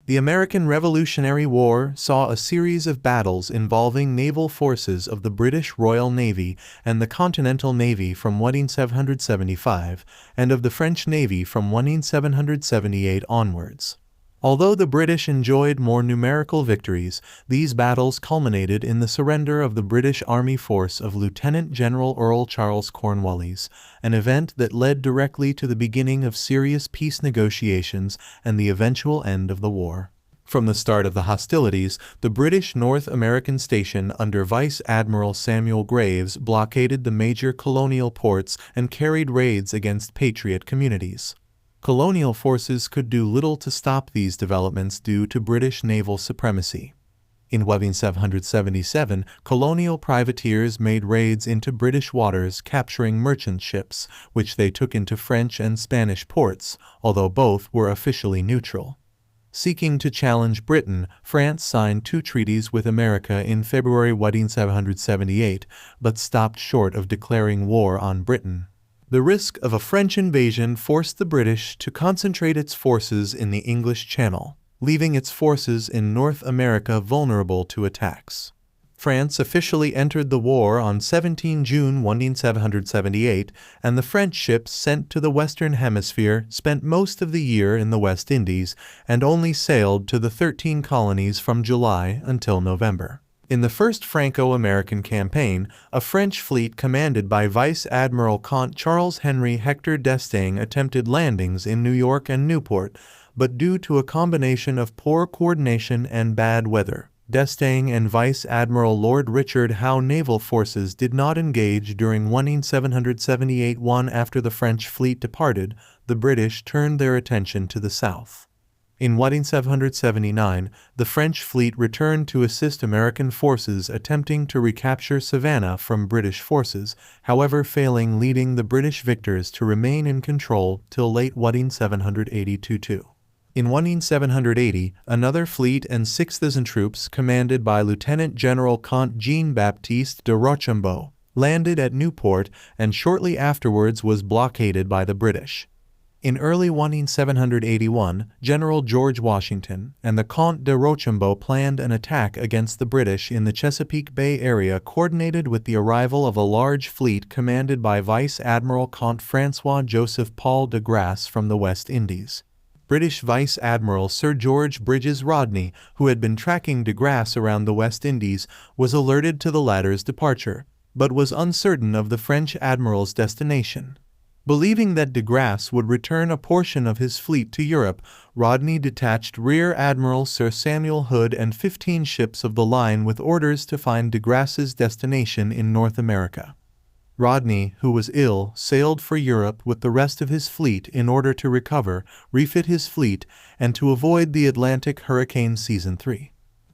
The American Revolutionary War saw a series of battles involving naval forces of the British Royal Navy and the Continental Navy from 1775, and of the French Navy from 1778 onwards. Although the British enjoyed more numerical victories, these battles culminated in the surrender of the British Army force of Lieutenant General Earl Charles Cornwallis, an event that led directly to the beginning of serious peace negotiations and the eventual end of the war. From the start of the hostilities, the British North American station under Vice Admiral Samuel Graves blockaded the major colonial ports and carried raids against patriot communities. Colonial forces could do little to stop these developments due to British naval supremacy. In 1777, colonial privateers made raids into British waters, capturing merchant ships, which they took into French and Spanish ports, although both were officially neutral. Seeking to challenge Britain, France signed 2 treaties with America in February 1778, but stopped short of declaring war on Britain. The risk of a French invasion forced the British to concentrate its forces in the English Channel, leaving its forces in North America vulnerable to attacks. France officially entered the war on 17 June 1778, and the French ships sent to the Western Hemisphere spent most of the year in the West Indies and only sailed to the 13 colonies from July until November. In the First Franco-American campaign, a French fleet commanded by Vice Admiral Comte Charles Henry Hector d'Estaing attempted landings in New York and Newport, but due to a combination of poor coordination and bad weather, d'Estaing and Vice Admiral Lord Richard Howe naval forces did not engage during 1778. After the French fleet departed, the British turned their attention to the south. In 1779, the French fleet returned to assist American forces attempting to recapture Savannah from British forces, however failing, leading the British victors to remain in control till late 1782. In 1780, another fleet and 6,000 troops commanded by Lieutenant General Comte Jean-Baptiste de Rochambeau landed at Newport and shortly afterwards was blockaded by the British. In early 1781, General George Washington and the Comte de Rochambeau planned an attack against the British in the Chesapeake Bay area, coordinated with the arrival of a large fleet commanded by Vice Admiral Comte François-Joseph Paul de Grasse from the West Indies. British Vice Admiral Sir George Bridges Rodney, who had been tracking de Grasse around the West Indies, was alerted to the latter's departure, but was uncertain of the French admiral's destination. Believing that de Grasse would return a portion of his fleet to Europe, Rodney detached Rear Admiral Sir Samuel Hood and 15 ships of the line with orders to find de Grasse's destination in North America. Rodney, who was ill, sailed for Europe with the rest of his fleet in order to recover, refit his fleet, and to avoid the Atlantic hurricane season 3.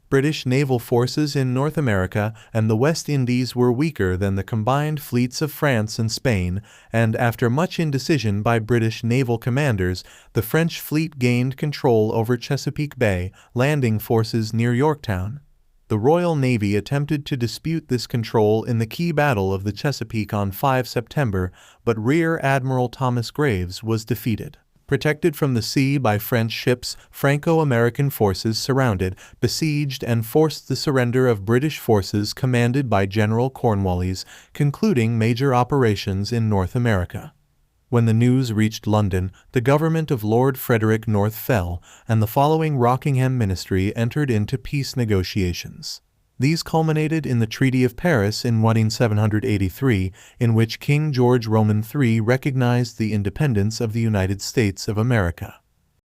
British naval forces in North America and the West Indies were weaker than the combined fleets of France and Spain, and after much indecision by British naval commanders, the French fleet gained control over Chesapeake Bay, landing forces near Yorktown. The Royal Navy attempted to dispute this control in the key Battle of the Chesapeake on 5 September, but Rear Admiral Thomas Graves was defeated. Protected from the sea by French ships, Franco-American forces surrounded, besieged, and forced the surrender of British forces commanded by General Cornwallis, concluding major operations in North America. When the news reached London, the government of Lord Frederick North fell, and the following Rockingham Ministry entered into peace negotiations. These culminated in the Treaty of Paris in 1783, in which King George Roman III recognized the independence of the United States of America.